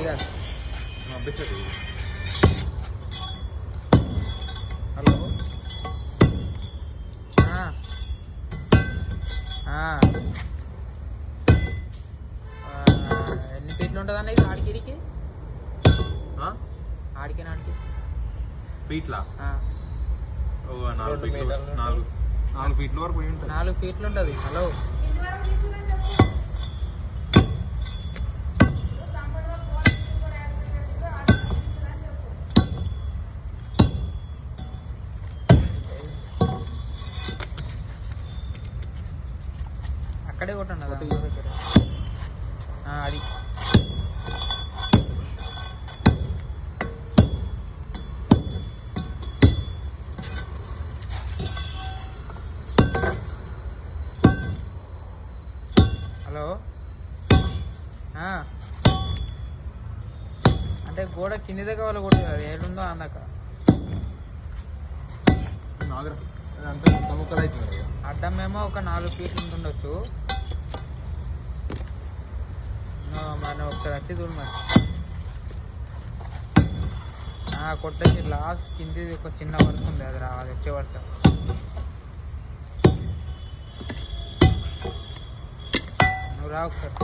కొద్దిగా పంపిస్తుంది. హలో ఎన్ని ఫీట్లు ఉంటుంది అన్న ఇది ఆడికి ఆడికి నాడికి ఫీట్లా 4 ఫీట్లు 4 ఫీట్ల వరకు పోయి ఉంటుంది. 4 ఫీట్లు ఉంటుంది. హలో అక్కడే కొట్టండి అది హలో అంటే గోడ కింది దగ్గర వాళ్ళు కొట్టారు ఏడుందో అందాక అడ్డం ఏమో ఒక 4 ఫీట్లు ఉంటుండొచ్చు. మనం ఒకసారి వచ్చి చూడు మరి కొట్టేసి లాస్ట్ కింది ఒక చిన్న వర్క్ ఉంది అది అది వచ్చే వర్క్ నువ్వు రా ఒకసారి.